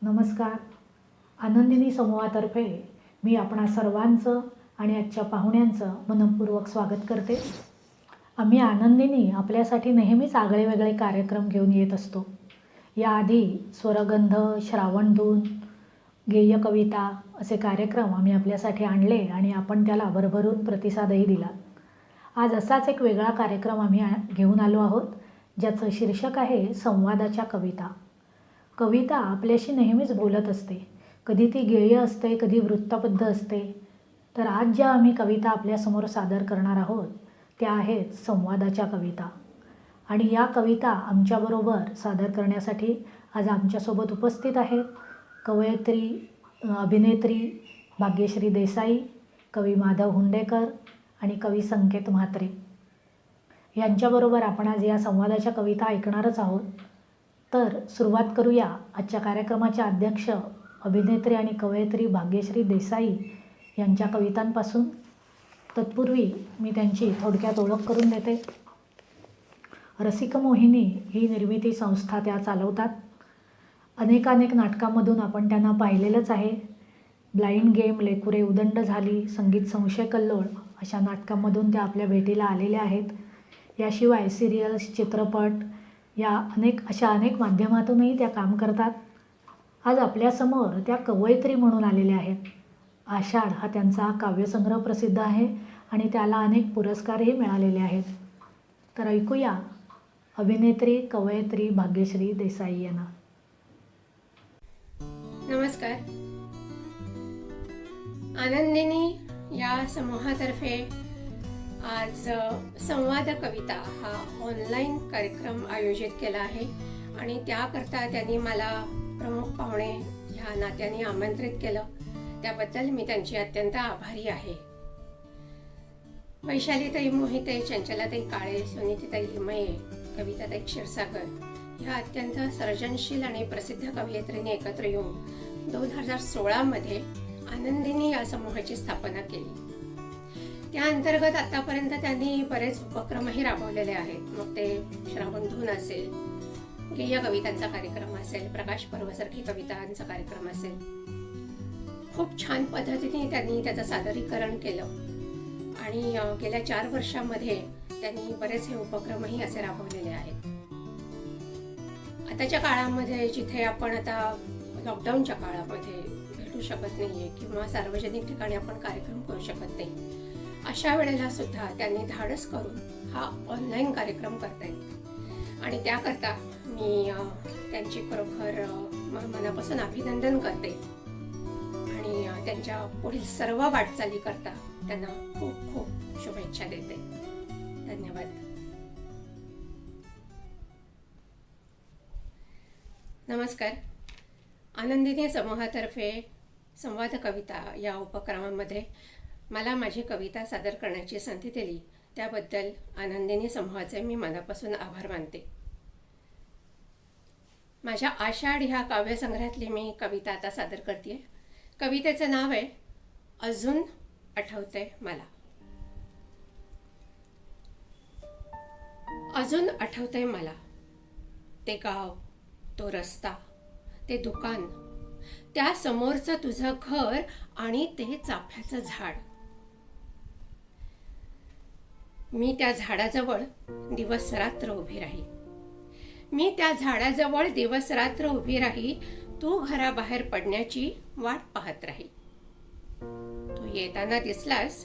नमस्कार. आनंदिनी समूहातर्फे मी आपणा सर्वांचं आणि आजच्या पाहुण्यांचं मनपूर्वक स्वागत करते. आम्ही आनंदिनी आपल्यासाठी नेहमीच आगळेवेगळे कार्यक्रम घेऊन येत असतो. याआधी स्वरगंध, श्रावणधून, गेय कविता असे कार्यक्रम आम्ही आपल्यासाठी आणले आणि आपण त्याला भरभरून प्रतिसादही दिला. आज असाच एक वेगळा कार्यक्रम आम्ही घेऊन आलो आहोत, ज्याचं शीर्षक आहे संवादाच्या कविता. कविता आपल्याशी नेहमीच बोलत असते. कधी ती गेय असते, कधी वृत्तबद्ध असते. तर आज ज्या आम्ही कविता आपल्यासमोर सादर करणार आहोत त्या आहेत संवादाच्या कविता. आणि या कविता आमच्याबरोबर सादर करण्यासाठी आज आमच्यासोबत उपस्थित आहेत कवयित्री, अभिनेत्री भाग्यश्री देसाई, कवी माधव हुंडेकर आणि कवी संकेत म्हात्रे. यांच्याबरोबर आपण आज या संवादाच्या कविता ऐकणारच आहोत. तर सुरुवात करूया आजच्या कार्यक्रमाच्या अध्यक्ष, अभिनेत्री आणि कवयित्री भाग्यश्री देसाई यांच्या कवितांपासून. तत्पूर्वी मी त्यांची थोडक्यात ओळख करून देते. रसिकमोहिनी ही निर्मिती संस्था त्या चालवतात. अनेकानेक नाटकांमधून आपण त्यांना पाहिलेलंच आहे. ब्लाइंड गेम, लेकुरे उदंड झाली, संगीत संशय कल्लोळ अशा नाटकांमधून त्या आपल्या भेटीला आलेल्या आहेत. याशिवाय सिरियल्स, चित्रपट या अनेक माध्यमातूनही त्या काम करतात. आज आपल्यासमोर त्या कवयित्री म्हणून आलेल्या आहेत. आषाढ हा त्यांचा काव्यसंग्रह प्रसिद्ध आहे आणि त्याला अनेक पुरस्कारही मिळालेले आहेत. तर ऐकूया अभिनेत्री, कवयित्री भाग्यश्री देसाई यांना. नमस्कार. आनंदिनी या समूहातर्फे आज संवाद कविता हा ऑनलाईन कार्यक्रम आयोजित केला आहे आणि त्याकरता त्यांनी मला प्रमुख पाहुणे ह्या नात्याने आमंत्रित केलं. त्याबद्दल मी त्यांची अत्यंत आभारी आहे. वैशालीताई मोहिते, चंचलाताई काळे, सुनीतीताई हिमये, कविताताई क्षीरसागर ह्या अत्यंत सर्जनशील आणि प्रसिद्ध कवयित्रीने एकत्र येऊन 2016 मध्ये आनंदिनी या समूहाची स्थापना केली. त्या अंतर्गत आतापर्यंत त्यांनी बरेच उपक्रमही राबवलेले आहेत. मग ते श्रावणधून असेल, गेय कवितांचा कार्यक्रम असेल, प्रकाश पर्वसारखी कवितांचा कार्यक्रम असेल. खूप छान पद्धतीने त्यांनी त्याचं सादरीकरण केलं आणि गेल्या 4 वर्षांमध्ये त्यांनी बरेचसे उपक्रमही असे राबवलेले आहेत. आताच्या काळामध्ये जिथे आपण आता लॉकडाऊनच्या काळामध्ये भेटू शकत नाहीये किंवा सार्वजनिक ठिकाणी आपण कार्यक्रम करू शकत नाही, अशा वेळेला सुद्धा त्यांनी धाडस करून हा ऑनलाईन कार्यक्रम करतायत आणि त्याकरता मी त्यांची खरोखर मनापासून अभिनंदन करते आणि त्यांच्या पुढील सर्व वाटचाली करता त्यांना खूप खूप शुभेच्छा देते. धन्यवाद. नमस्कार. आनंदिनी समूहातर्फे संवाद कविता या उपक्रमामध्ये मला माझी कविता सादर करण्याची संधी दिली त्याबद्दल आनंदिनी समूहाचे मी मनापासून आभार मानते. माझ्या आषाढ ह्या काव्यसंग्रहातली मी कविता आता सादर करते. कवितेचं नाव आहे अजून आठवतंय मला. अजून आठवतंय मला ते गाव, तो रस्ता, ते दुकान, त्या समोरचं तुझं घर आणि ते चाफ्याचं झाड. मी त्या झाडाजवळ दिवस रात्र उभी राही. मी त्या झाडाजवळ दिवस रात्र उभी राही. तू घराबाहेर पडण्याची वाट पाहत राही. तू येताना दिसलास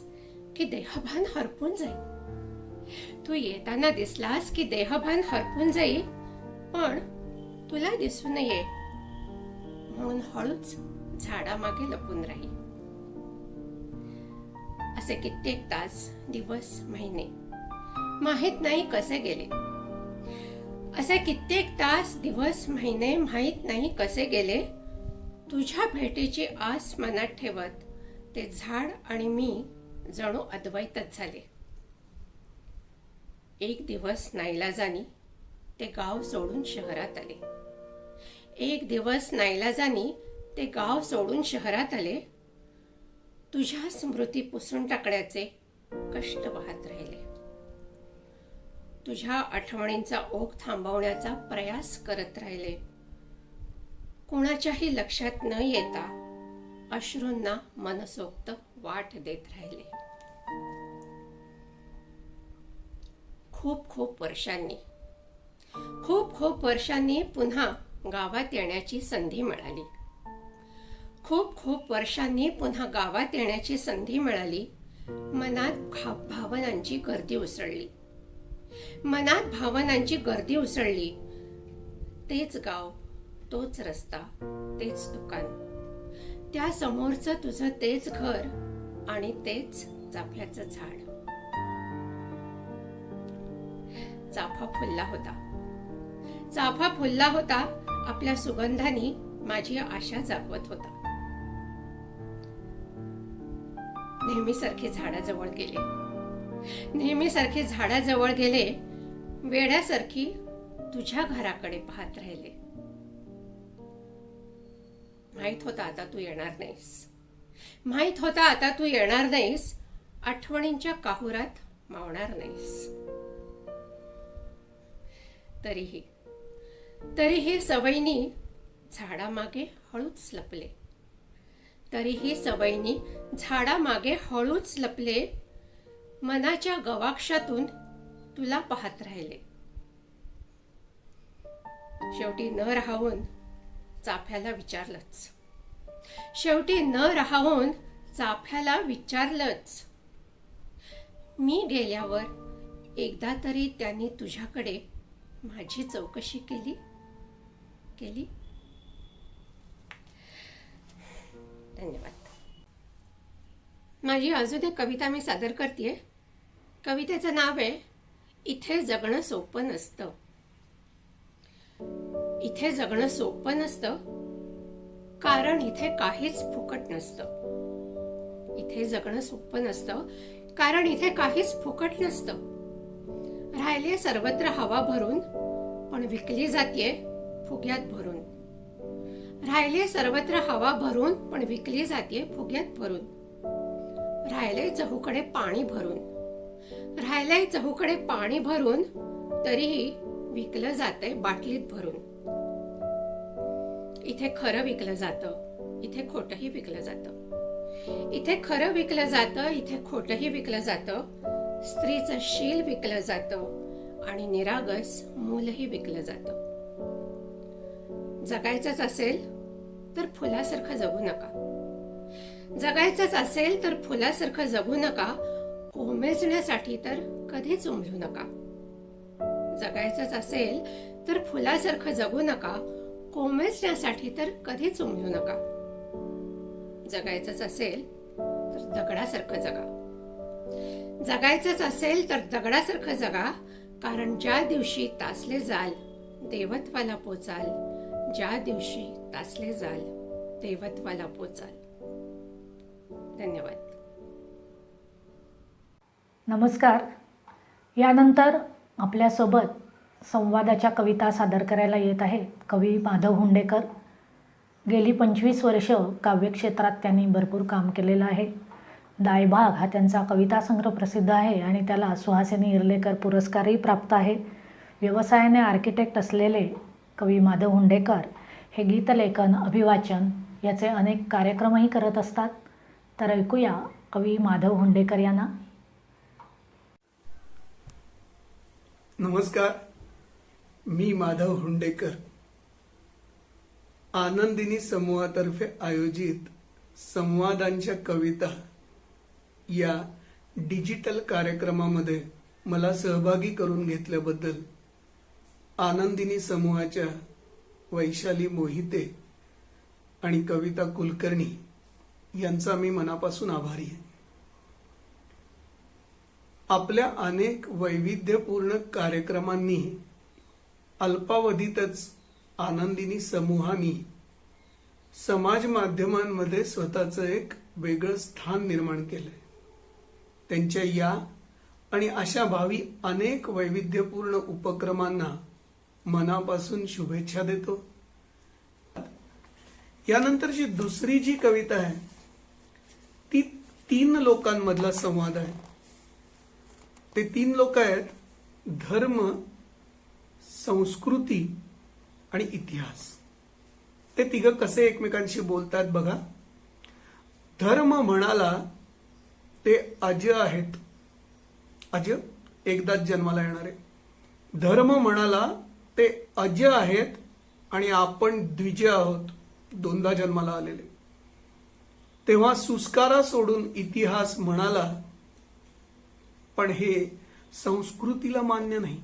की देहभान हरपून जाई. तू येताना दिसलास की देहभान हरपून जाई, पण तुला दिसू नये म्हणून हळूच झाडामागे लपून राही. असे कित्येक तास, दिवस, महिने माहित नाही कसे गेले. असे कित्येक तास, दिवस, महिने माहित नाही कसे गेले. तुझ्या भेटीची आस मनात ठेवत ते झाड आणि मी जणू अद्वैतच झाले. एक दिवस नाईलाजानी ते गाव सोडून शहरात आले. एक दिवस नाईलाजानी ते गाव सोडून शहरात आले. तुझ्या स्मृती पुसून टाकण्याचे कष्ट वाहत राहिले. तुझ्या आठवणींचा ओघ थांबवण्याचा प्रयास करत राहिले. कोणाच्याही लक्षात न येता अश्रूंना मनसोक्त वाट देत राहिले. खूप खूप वर्षांनी पुन्हा गावात येण्याची संधी मिळाली. खूप वर्षांनी पुन्हा गावात येण्याची संधी मिळाली. मनात भावनांची गर्दी उसळली. तेच गाव, तोच रस्ता, तेच दुकान, त्या समोरचं तुझं तेच घर आणि तेच चाफ्याचं झाड. चाफा फुलला होता. आपल्या सुगंधाने माझी आशा जागवत होता. नेहमीसारखे झाडाजवळ गेले. वेड्यासारखी तुझ्या घराकडे पाहत राहिले. माहित होता आता तू येणार नाहीस. आठवणींच्या काहुरात मावणार नाहीस. तरीही सवयीनी झाडामागे हळूच लपले. मनाच्या गवाक्षातून तुला पाहत राहिले. शेवटी न राहून चाफ्याला विचारलंच. मी गेल्यावर एकदा तरी त्यांनी तुझ्याकडे माझी चौकशी केली. धन्यवाद. माझी अजून एक कविता मी सादर करतेय. कवितेचं नाव आहे इथे जगणं सोपं नसतं. कारण इथे काहीच फुकट नसतं. राहिले सर्वत्र हवा भरून, पण विकली जातीये फुग्यात भरून. राहिले चहूकडे पाणी भरून, तरीही विकलं जातंय बाटलीत भरून. इथे खरं विकलं जातं, इथे खोटंही विकलं जातं. स्त्रीचं शील विकलं जातं आणि निरागस मूलही विकलं जातं. जगायचंच असेल तर फुलासारखं जगू नका. कोमेजण्यासाठी तर कधीच उमलू नका. जगायचंच असेल तर दगडासारखं जगा. कारण ज्या दिवशी तासले जाल देवत्वाला पोचाल. धन्यवाद. नमस्कार. यानंतर आपल्यासोबत संवादाच्या कविता सादर करायला येत आहेत कवी माधव हुंडेकर. गेली 25 वर्ष काव्यक्षेत्रात त्यांनी भरपूर काम केलेलं आहे. दायभाग हा त्यांचा कविता संग्रह प्रसिद्ध आहे आणि त्याला सुहासिनी इर्लेकर पुरस्कारही प्राप्त आहे. व्यवसायाने आर्किटेक्ट असलेले कवी माधव हुंडेकर हे गीतलेखन, अभिवाचन याचे अनेक कार्यक्रमही करत असतात. तर ऐकूया कवी माधव हुंडेकर यांना. नमस्कार. मी माधव हुंडेकर. आनंदिनी समूहातर्फे आयोजित संवादांच्या कविता या डिजिटल कार्यक्रमामध्ये मला सहभागी करून घेतल्याबद्दल आनंदिनी समूहाच्या वैशाली मोहिते आणि कविता कुलकर्णी यांचा मी मनापासून आभारी आहे. आपल्या अनेक वैविध्यपूर्ण कार्यक्रमांनी अल्पावधीतच आनंदिनी समूहानी समाज माध्यमांमध्ये स्वतःचं एक वेगळं स्थान निर्माण केलंय. त्यांच्या या आणि अशा भावी अनेक वैविध्यपूर्ण उपक्रमांना मनापासून शुभेच्छा देतो. यानंतरची दुसरी जी कविता आहे ती 3 लोकांमधला संवाद आहे. ते 3 लोक आहेत धर्म, संस्कृती आणि इतिहास. ते तिघं कसे एकमेकांशी बोलतात बघा. धर्म म्हणाला ते अज आहेत. अज एकदाच जन्माला येणारे. धर्म म्हणाला ते अज आहेत आणि आपण द्विज आहोत, दोनदा जन्माला आलेले. तेव्हा सुस्कारा सोडून इतिहास म्हणाला, पण हे संस्कृतीला मान्य नाही.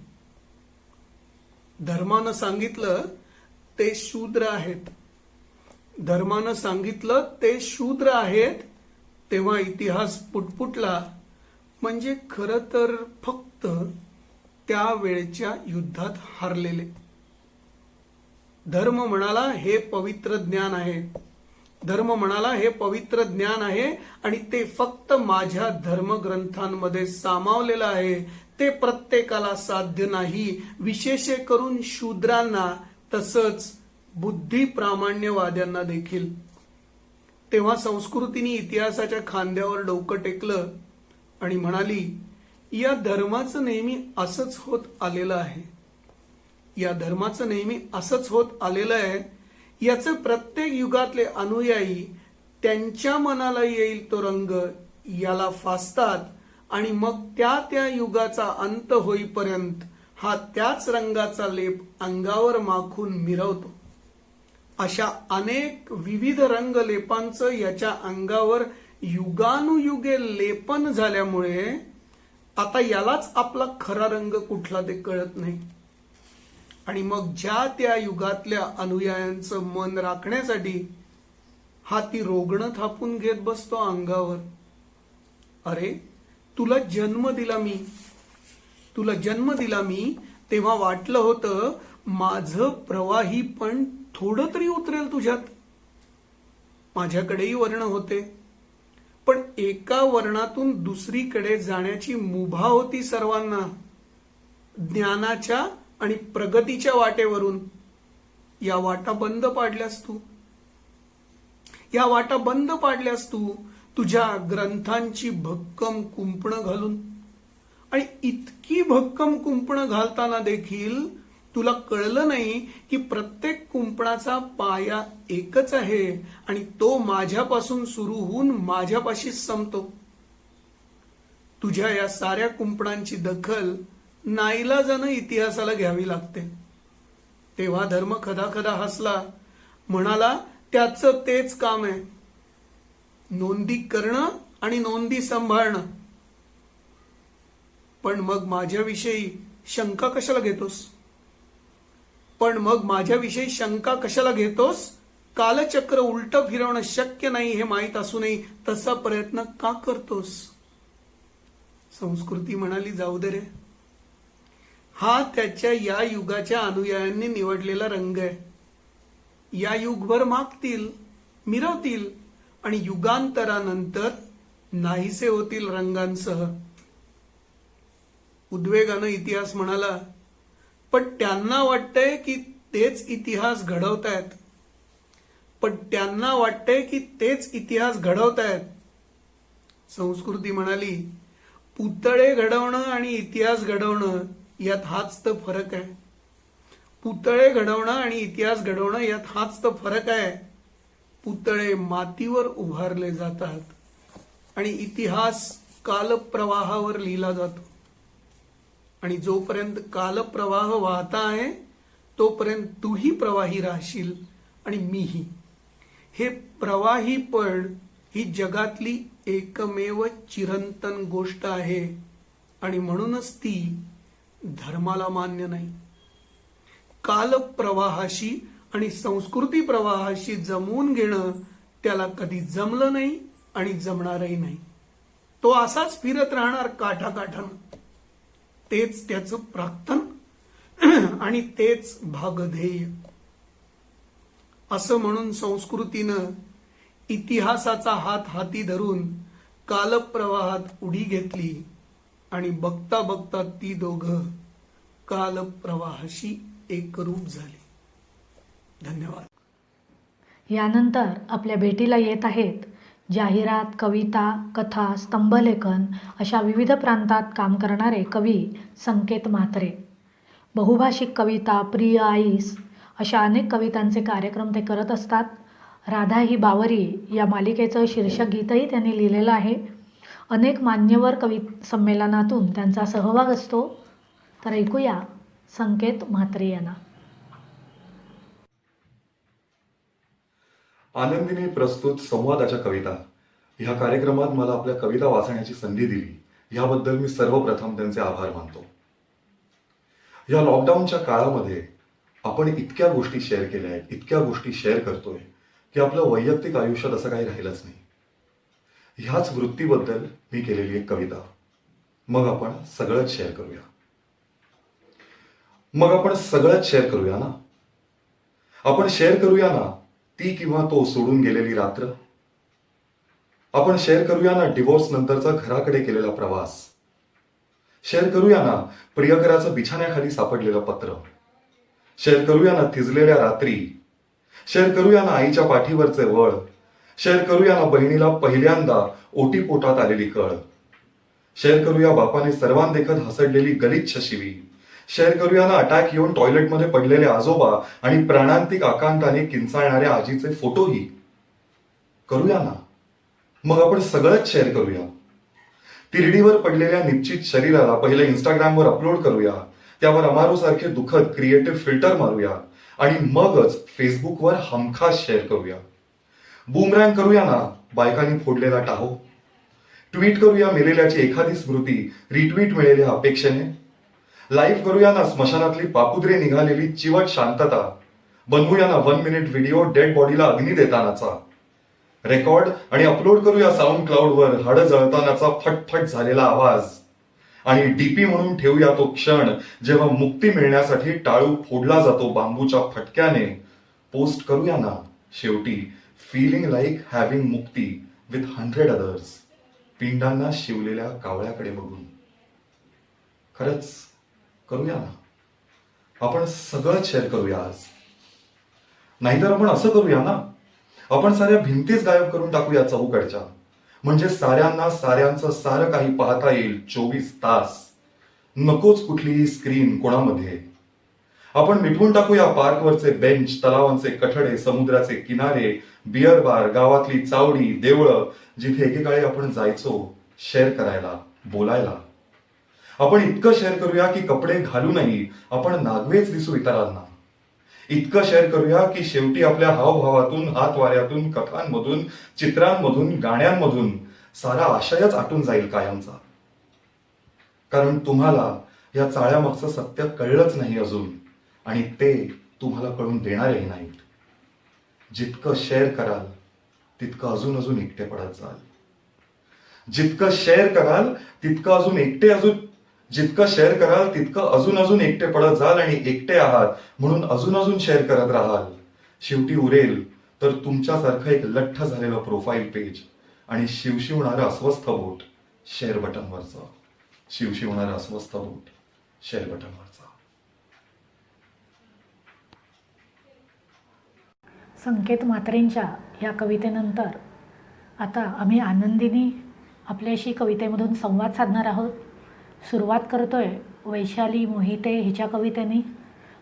धर्मानं सांगितलं ते शूद्र आहेत. धर्मानं सांगितलं ते शूद्र आहेत, तेव्हा इतिहास पुटपुटला. म्हणजे खरं तर फक्त त्यावेळच्या युद्धात हारलेले. धर्म म्हणाला हे पवित्र ज्ञान आहे. धर्म म्हणाला हे पवित्र ज्ञान आहे आणि ते फक्त माझ्या धर्मग्रंथांमध्ये सामावलेलं आहे. ते प्रत्येकाला साध्य नाही, विशेष करून शूद्रांना, तसंच बुद्धी प्रामाण्यवाद्यांना देखील. तेव्हा संस्कृतीने इतिहासाच्या खांद्यावर डोकं टेकलं आणि म्हणाली, या धर्माचं नेहमी असंच होत आलेलं आहे. या धर्माचं नेहमी असंच होत आलेलं आहे. याचे प्रत्येक युगातले अनुयायी त्यांच्या मनाला येईल तो रंग याला फासतात आणि मग त्या युगाचा अंत होईपर्यंत हा त्याच रंगाचा लेप अंगावर माखून मिरवतो. अशा अनेक विविध रंगलेपांचं याच्या अंगावर युगानुयुगे लेपन झाल्यामुळे आता यालाच आपला खरा रंग कुठला ते कळत नाही. आणि मग ज्या त्या युगातल्या अनुयायांचं मन राखण्यासाठी हा ती रोगणं थापून घेत बसतो अंगावर. अरे तुला जन्म दिला मी तेव्हा वाटलं होतं माझं प्रवाही पण थोडं तरी उतरेल तुझ्यात. माझ्याकडेही वर्ण होते, पण एका वर्णातून दुसरीकडे जाण्याची मुभा होती सर्वांना. ज्ञानाच्या आणि प्रगतीच्या वाटेवरून या वाटा बंद पाडल्यास तू तुझ्या ग्रंथांची भक्कम कुंपणं घालून. आणि इतकी भक्कम कुंपणं घालताना देखील तुला कळलं नाही की प्रत्येक कुंपणाचा पाया एकच आहे आणि तो माझ्यापासून सुरू होऊन माझ्यापाशीच संपतो. तुझ्या या साऱ्या कुंपणांची दखल नाईलाजानं इतिहासाला घ्यावी लागते. तेव्हा धर्म खदाखदा हसला, म्हणाला त्याचं तेच काम आहे, नोंदी करणं आणि नोंदी सांभाळणं. पण मग माझ्याविषयी शंका कशाला घेतोस? कालचक्र उलट फिरवणं शक्य नाही हे माहीत असूनही तसा प्रयत्न का करतोस? संस्कृती म्हणाली, जाऊ दे रे, हा त्याच्या या युगाच्या अनुयायांनी निवडलेला रंग आहे. या युगभर मागतील, मिरवतील आणि युगांतरानंतर नाहीसे होतील रंगांसह. उद्वेगानं इतिहास म्हणाला, पण त्यांना वाटतंय की तेच इतिहास घडवतायत. संस्कृती म्हणाली, पुतळे घडवणं आणि इतिहास घडवणं यात हाच तर फरक आहे. पुतळे मातीवर उभारले जातात आणि इतिहास कालप्रवाहावर लिहिला जातो. आणि जोपर्यंत कालप्रवाह वाहता आहे तोपर्यंत तूही प्रवाही राहशील आणि मीही. हे प्रवाहीपण ही जगातली एकमेव चिरंतन गोष्ट आहे आणि म्हणूनच ती धर्माला मान्य नाही. कालप्रवाहाशी आणि संस्कृती प्रवाहाशी जमवून घेणं त्याला कधी जमलं नाही आणि जमणारही नाही. तो असाच फिरत राहणार काठाकाठानं. तेच त्याचं प्राक्तन आणि तेच भागध्येय. असं म्हणून संस्कृतीनं इतिहासाचा हात हाती धरून कालप्रवाहात उडी घेतली आणि बघता बघता ती दोघं कालप्रवाहाशी एकरूप झाली. धन्यवाद. यानंतर आपल्या भेटीला येत आहेत जाहिरात, कविता, कथा, स्तंभलेखन अशा विविध प्रांतात काम करणारे कवी संकेत म्हात्रे. बहुभाषिक कविता, प्रिय आईस अशा अनेक कवितांचे कार्यक्रम ते करत असतात. राधा ही बावरी या मालिकेचं शीर्षक गीतही त्यांनी लिहिलेलं आहे. अनेक मान्यवर कवी संमेलनातून त्यांचा सहभाग असतो. तर ऐकूया संकेत म्हात्रे यांना. आनंदीने प्रस्तुत संवादाच्या कविता ह्या कार्यक्रमात मला आपल्या कविता वाचण्याची संधी दिली याबद्दल मी सर्वप्रथम त्यांचे आभार मानतो. या लॉकडाऊनच्या काळामध्ये आपण इतक्या गोष्टी शेअर केल्या आहेत, इतक्या गोष्टी शेअर करतोय की आपलं वैयक्तिक आयुष्यात असं काही राहिलंच नाही. ह्याच वृत्तीबद्दल मी केलेली एक कविता. मग आपण सगळंच शेअर करूया. ना. आपण शेअर करूया ना ती किंवा तो सोडून गेलेली रात्र. आपण शेअर करूया ना डिवोर्स नंतरचा घराकडे केलेला प्रवास. शेअर करूया ना प्रियकराचं बिछाण्याखाली सापडलेलं पत्र. शेअर करूया ना थिजलेल्या रात्री. शेअर करूया ना आईच्या पाठीवरचे वळ. शेअर करूया ना बहिणीला पहिल्यांदा ओटी पोटात आलेली कळ. शेअर करूया बापाने सर्वांदेखत हसडलेली गलिच्छ शिवी. शेअर करूया ना अटॅक येऊन टॉयलेटमध्ये पडलेले आजोबा आणि प्राणांतिक आकांताने किंचाळणाऱ्या आजीचे फोटोही. करूया ना. मग आपण सगळंच शेअर करूया. तिरडीवर पडलेल्या निश्चित शरीराला पहिले इंस्टाग्रामवर अपलोड करूया. त्यावर अमारू सारखे दुःखद क्रिएटिव्ह फिल्टर मारूया आणि मगच फेसबुकवर हमखास शेअर करूया. बूमरँग करूया ना बायकांनी फोडलेला टाहो. ट्विट करूया मेलेल्याची एखादी स्मृती रिट्विट मिळेल्या अपेक्षेने. लाईव्ह करूया ना स्मशानातली पापुद्रे निघालेली चिवट शांतता. बनवूया ना 1 मिनिट व्हिडिओ डेड बॉडीला अग्नी देतानाचा. रेकॉर्ड आणि अपलोड करूया साऊंड क्लाउडवर हाडं जळतानाचा फटफट झालेला आवाज. आणि डीपी म्हणून ठेवूया तो क्षण जेव्हा मुक्ती मिळण्यासाठी टाळू फोडला जातो बांबूच्या फटक्याने. पोस्ट करूया ना शेवटी फीलिंग लाईक हॅव्हिंग मुक्ती विथ 100 अदर्स. पिंडांना शिवलेल्या कावळ्याकडे बघून. खरंच करूया ना. आपण सगळंच शेअर करूया आज. नाहीतर आपण असं करूया ना, आपण साऱ्या भिंतीच गायब करून टाकूया चहूकडच्या. म्हणजे साऱ्यांचं सारं काही पाहता येईल 24 तास. नकोच कुठलीही स्क्रीन कोणामध्ये. आपण मिटवून टाकूया पार्कवरचे बेंच, तलावांचे कठडे, समुद्राचे किनारे, बिअर बार, गावातली चावडी, देवळं, जिथे एकेकाळी आपण जायचो शेअर करायला, बोलायला. आपण इतकं शेअर करूया की कपडे घालूनही आपण नागवेच दिसू इतरांना. इतकं शेअर करूया की शेवटी आपल्या हावभावातून, हात वाऱ्यातून, कथांमधून, चित्रांमधून, गाण्यांमधून सारा आशयच आटून जाईल कायमचा. कारण तुम्हाला या चाळ्यामागचं सत्य कळलंच नाही अजून आणि ते तुम्हाला कळून देणारही नाहीत. जितकं शेअर कराल तितकं अजून एकटे पडत जाल. जितकं शेअर कराल तितकं अजून एकटे पडत जाल आणि एकटे आहात म्हणून अजून शेअर करत राहाल. शेवटी उरेल तर तुमच्यासारखं एक लठ्ठ झालेलं प्रोफाईल पेज आणि शिवशिवणारं अस्वस्थ बोट शेअर बटनवरचं. संकेत म्हात्रेंच्या या कवितेनंतर आता आम्ही आनंदीनी आपल्याशी कवितेमधून संवाद साधणार आहोत. सुरुवात करतोय वैशाली मोहिते हिच्या कवितेनी.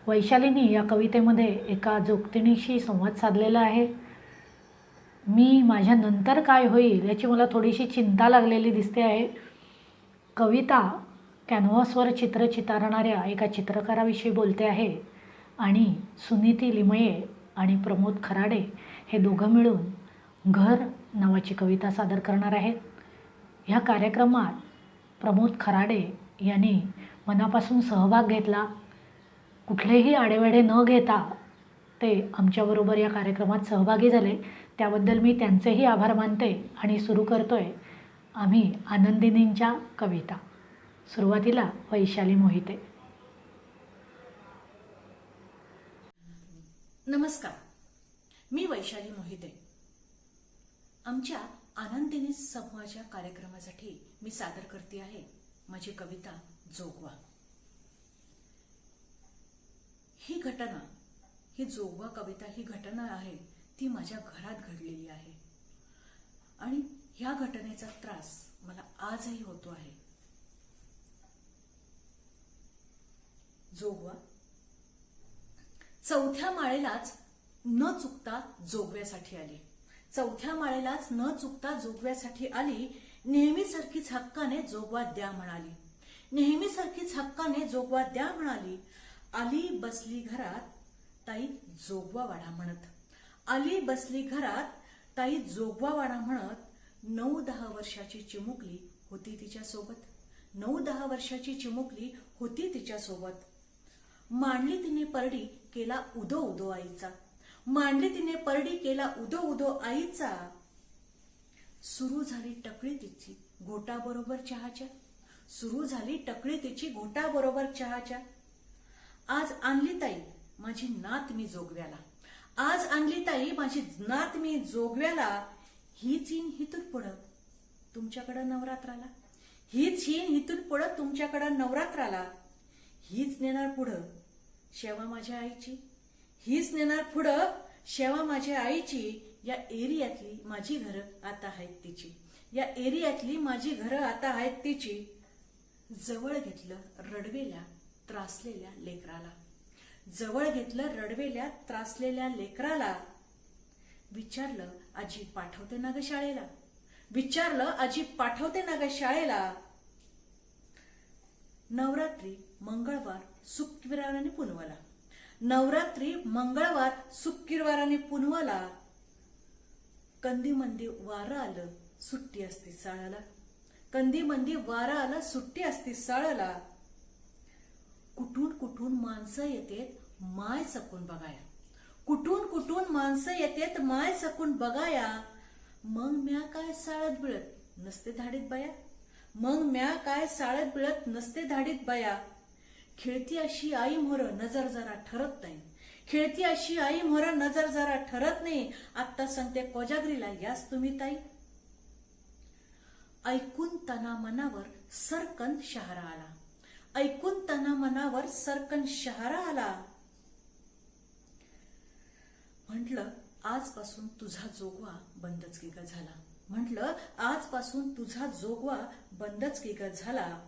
वैशालीनी या कवितेमध्ये एका जोगतिणीशी संवाद साधलेला आहे. मी माझ्या नंतर काय होईल याची मला थोडीशी चिंता लागलेली दिसते आहे. कविता कॅनव्हासवर चित्र चितारणाऱ्या एका चित्रकाराविषयी बोलते आहे आणि सुनीती लिमये आणि प्रमोद खराडे हे दोघं मिळून घर नावाची कविता सादर करणार आहेत. ह्या कार्यक्रमात प्रमोद खराडे यांनी मनापासून सहभाग घेतला. कुठलेही आडेवेढे न घेता ते आमच्याबरोबर या कार्यक्रमात सहभागी झाले. त्याबद्दल मी त्यांचेही आभार मानते आणि सुरू करतोय आम्ही आनंदिनींच्या कविता. सुरुवातीला वैशाली मोहिते. नमस्कार, मी वैशाली मोहिते. आमच्या आनंदिनी समूहाच्या कार्यक्रमासाठी मी सादर करते आहे माझी कविता जोगवा. ही जोगवा कविता ही घटना आहे ती माझ्या घरात घडलेली आहे आणि ह्या घटनेचा त्रास मला आजही होतो आहे. जोगवा. चौथ्या माळेलाच न चुकता जोगव्यासाठी आली. चौथ्या माळेलाच न चुकता जोगव्यासाठी आली. नेहमीसारखीच हक्काने जोगवा द्या म्हणाली. नेहमीसारखीच हक्काने जोगवा द्या म्हणाली. आली बसली घरात ताई जोगवा वाडा म्हणत. आली बसली घरात ताई जोगवा वाडा म्हणत. 9-10 वर्षाची चिमुकली होती तिच्या सोबत. 9-10 वर्षाची चिमुकली होती तिच्या सोबत. मांडली तिने परडी केला उदो उदो आईचा. मांडली तिने परडी केला उदो उदो आईचा. सुरू झाली टकळी तिची घोटा बरोबर चहाच्या. सुरू झाली टकळी तिची घोटा बरोबर चहाच्या. आज आणली ताई माझी नात मी जोगव्याला. आज आणली ताई माझी नात मी जोगव्याला. हीच येईन हिथून पुढं तुमच्याकडं नवरात्राला. हीच येईन हिथून पुढं तुमच्याकडं नवरात्राला. हीच नेणार पुढं शेवा माझ्या आईची. हीच नेणार पुढं शेवा माझ्या आईची. या एरियातली माझी घरं आता आहेत तिची. या एरियातली माझी घरं आता आहेत तिची. जवळ घेतलं रडवेल्या त्रासलेल्या लेकराला. जवळ घेतलं रडवेल्या त्रासलेल्या लेकराला. विचारलं आजी पाठवते ना ग शाळेला. विचारलं आजी पाठवते ना ग शाळेला. नवरात्री मंगळवार शुक्रवाराने पुनवला. नवरात्री मंगळवार शुक्रवाराने पुनवला. कंदीमंदी वारं आलं सुट्टी असती साळाला. कंदीमंदी वारं आलं सुट्टी असती साळाला. कुठून कुठून माणसं येतेत माय सकून बघाया. कुठून कुठून माणसं येतेत माय सकून बघाया. मग म्या काय साळत बिळत नसते धाडीत बया. मग म्या काय साळत बिळत नसते धाडीत बया. खेळती अशी आई मोर नजर जरा ठरत नाही. खेळती अशी आई मोर नजर जरा ठरत नाही. आत्ता सांगते कोजागरीला याच तुम्ही ताई. ऐकून तना मनावर सरकन शहारा आला. ऐकून तना मनावर सरकन शहारा आला. म्हटलं आजपासून तुझा जोगवा बंदच की ग झाला. म्हटलं आजपासून तुझा जोगवा बंदच की ग झाला.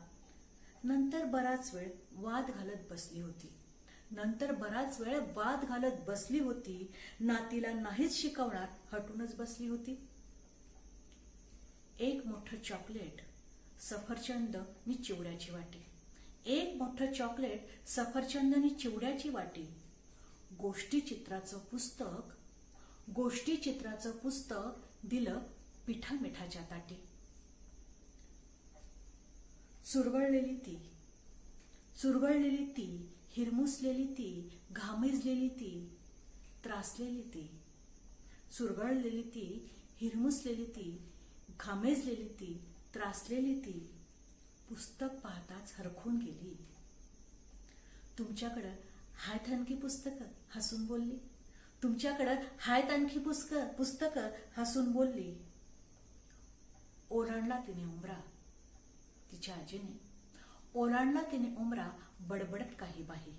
नंतर बराच वेळ वाद घालत बसली होती. नंतर बराच वेळ वाद घालत बसली होती. नातीला नाहीच शिकवणार हटूनच बसली होती. एक मोठं चॉकलेट सफरचंद नि चिवड्याची वाटी. एक मोठं चॉकलेट सफरचंद नि चिवड्याची वाटी. गोष्टी चित्राचं पुस्तक दिलं पिठा मिठाच्या ताटी. चुरगळलेली ती हिरमुसलेली ती घामेजलेली ती त्रासलेली ती. चुरगळलेली ती हिरमुसलेली ती घामेजलेली ती त्रासलेली ती. पुस्तक पाहताच हरखून गेली. तुमच्याकडं हायत आणखी पुस्तकं हसून बोलली. तुमच्याकडं हायत आणखी पुस्तकं हसून बोलली. ओलांडला तिने उमरा तिच्या आजीने. ओलांडला तिने उमरा बडबडत काही बाही.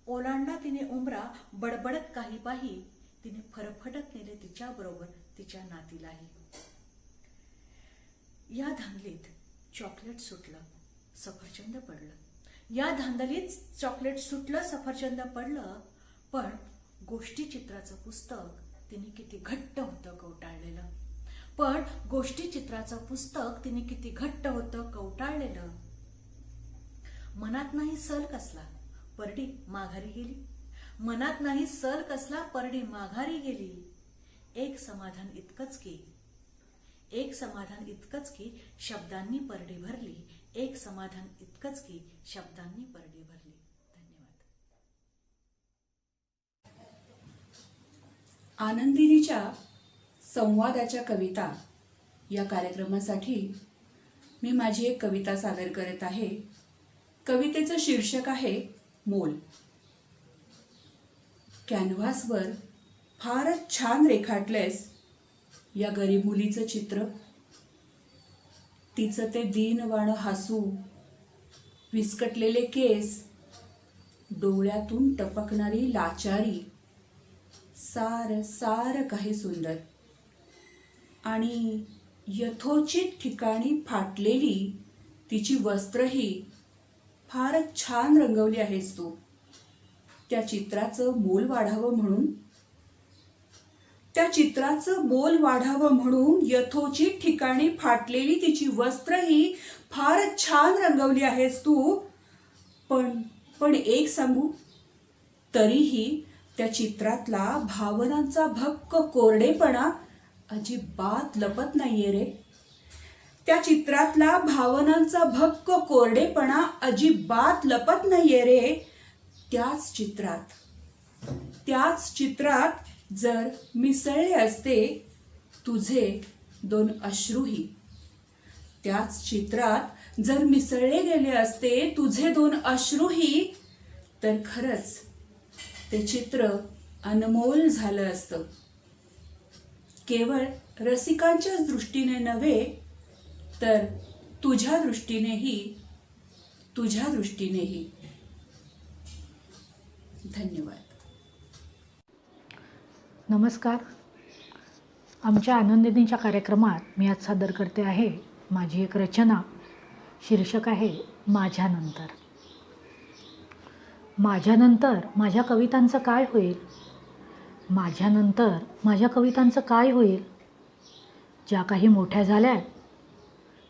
ओलांडला तिने उमरा बडबडत काही बाही. तिने फरफटत नेले तिच्या बरोबर तिच्या नातीलाही. या धांदलीत चॉकलेट सुटलं सफरचंद पडलं. या धांदलीत चॉकलेट सुटलं सफरचंद पडलं. पण गोष्टी चित्राचं पुस्तक तिने किती घट्ट होतं कवटाळलेलं. पण गोष्टी चित्राचं पुस्तक तिने किती घट्ट होतं कवटाळलेलं. मनात नाही सल कसला परडी माघारी गेली. मनात नाही सल कसला परडी माघारी गेली. एक समाधान इतकंच की शब्दांनी परडी भरली. एक समाधान इतकंच की शब्दांनी परडी भरली. धन्यवाद. आनंदिनीच्या संवादाच्या कविता या कार्यक्रमासाठी मी माझी एक कविता सादर करत आहे. कवितेचं शीर्षक आहे मोल. कॅनव्हासवर फारच छान रेखाटलेस या गरीब मुलीचं चित्र. तिचं ते दीनवाणं हसू, विस्कटलेले केस, डोळ्यातून टपकणारी लाचारी, सार काही सुंदर. आणि यथोचित ठिकाणी फाटलेली तिची वस्त्रही फारच छान रंगवली आहेस तू. त्या चित्राचं मोल वाढावं म्हणून यथोचित ठिकाणी फाटलेली तिची वस्त्र ही फारच छान रंगवली आहेस तू. पण एक सांगू, तरीही त्या चित्रातला भावनांचा भक्क कोरडेपणा अजिबात लपत नाहीये रे. त्या चित्रातला भावनांचा भक्क कोरडेपणा अजिबात लपत नाहीये रे. त्याच चित्रात जर मिसळले असते तुझे 2 अश्रूही, त्याच चित्रात जर मिसळले गेले असते तुझे 2 अश्रूही, तर खरंच ते चित्र अनमोल झालं असतं. केवळ रसिकांच्याच दृष्टीने नव्हे, तर तुझ्या दृष्टीनेही. धन्यवाद. नमस्कार. आमच्या आनंदिनीच्या कार्यक्रमात मी आज सादर करते आहे माझी एक रचना. शीर्षक आहे माझ्यानंतर. माझ्यानंतर माझ्या कवितांचं काय होईल? माझ्यानंतर माझ्या कवितांचं काय होईल? ज्या काही मोठ्या झाल्या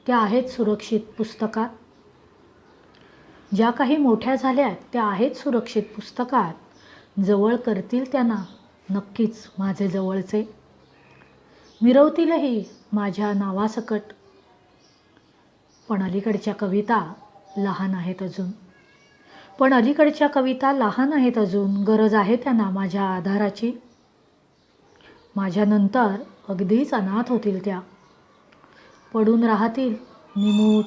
त्या आहेत सुरक्षित पुस्तकात. ज्या काही मोठ्या झाल्या त्या आहेत सुरक्षित पुस्तकात. जवळ करतील त्यांना नक्कीच माझे जवळचे. मिरवतीलही माझ्या नावासकट. पण अलीकडच्या कविता लहान आहेत अजून. गरज आहे त्यांना माझ्या आधाराची. माझ्यानंतर अगदीच अनाथ होतील त्या. पडून राहतील निमूट.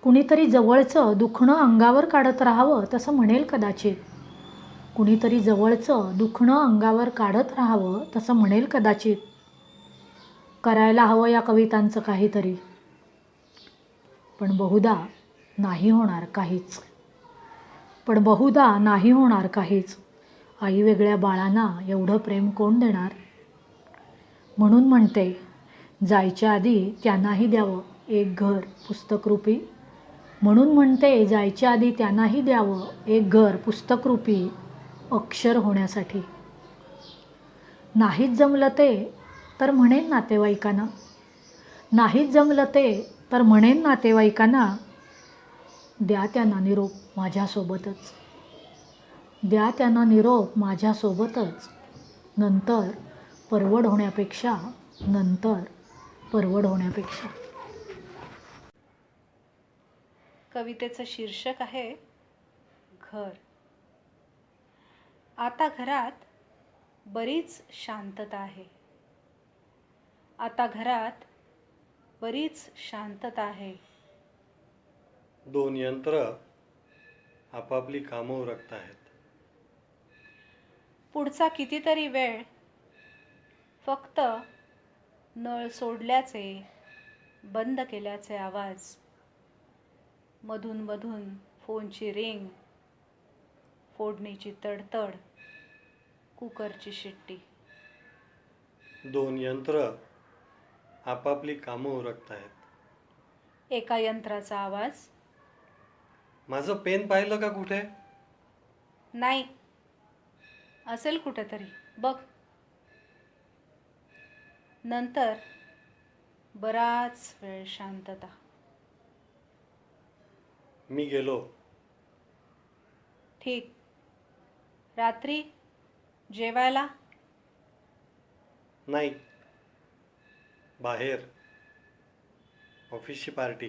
कुणीतरी जवळचं दुखणं अंगावर काढत राहावं तसं म्हणेल कदाचित. करायला हवं या कवितांचं काहीतरी. पण बहुधा नाही होणार काहीच. आई वेगळ्या बाळांना एवढं प्रेम कोण देणार? म्हणून म्हणते जायच्या आधी त्यांनाही द्यावं एक घर पुस्तकरूपी अक्षर होण्यासाठी. नाहीच जमलं ते तर म्हणेन नातेवाईकांना द्या त्यांना निरोप माझ्यासोबतच. नंतर परवड होण्यापेक्षा. कवितेचं शीर्षक आहे घर. आता घरात बरीच शांतता आहे. 2 यंत्र आपापली कामं उरकत आहेत. पुढचा कितीतरी वेळ फक्त नळ सोडल्याचे, बंद केल्याचे आवाज, मधून फोनची रिंग, फोडणीची तडतड, कुकरची शिट्टी. 2 यंत्र आपापली कामं उरकत आहेत. एका यंत्राचा आवाज, माझं पेन पाहिलं का कुठे? नाही, असेल कुठेतरी, बघ. नंतर बराच वेळ शांतता. मी गेलो. ठीक. रात्री जेवायला? नाही, बाहेर ऑफिसची पार्टी.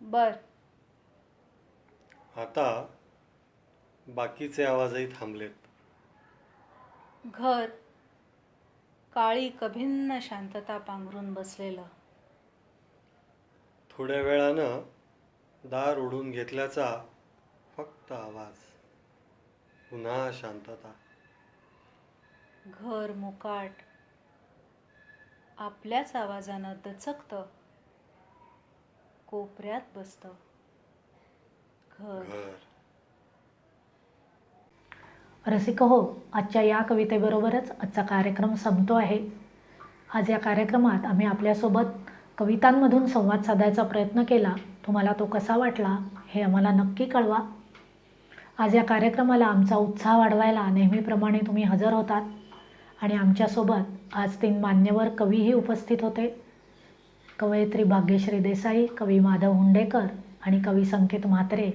बर. आता बाकीचे आवाजही थांबलेत. घर काळी कभिन्न शांतता पांघरून बसलेलं. थोड्या वेळानं दार ओढून घेतल्याचा फक्त आवाज. पुन्हा शांतता. घर मुकाट आपल्याच आवाजानं दचकतं. कोपऱ्यात बसतं घर. रसिक हो, आजच्या या कवितेबरोबरच आजचा कार्यक्रम संपतो आहे. आज या कार्यक्रमात आम्ही आपल्यासोबत कवितांमधून संवाद साधायचा प्रयत्न केला. तुम्हाला तो कसा वाटला हे आम्हाला नक्की कळवा. आज या कार्यक्रमाला आमचा उत्साह वाढवायला नेहमीप्रमाणे तुम्ही हजर होतात आणि आमच्यासोबत आज 3 मान्यवर कवीही उपस्थित होते. कवयित्री भाग्यश्री देसाई, कवी माधव हुंडेकर आणि कवी संकेत म्हात्रे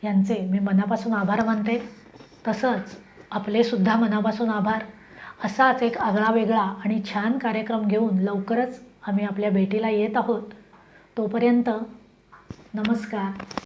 यांचे मी मनापासून आभार मानते. तसंच आपलेसुद्धा मनापासून आभार. असाच एक आगळावेगळा आणि छान कार्यक्रम घेऊन लवकरच आम्ही आपल्या भेटीला येत आहोत. तोपर्यंत नमस्कार.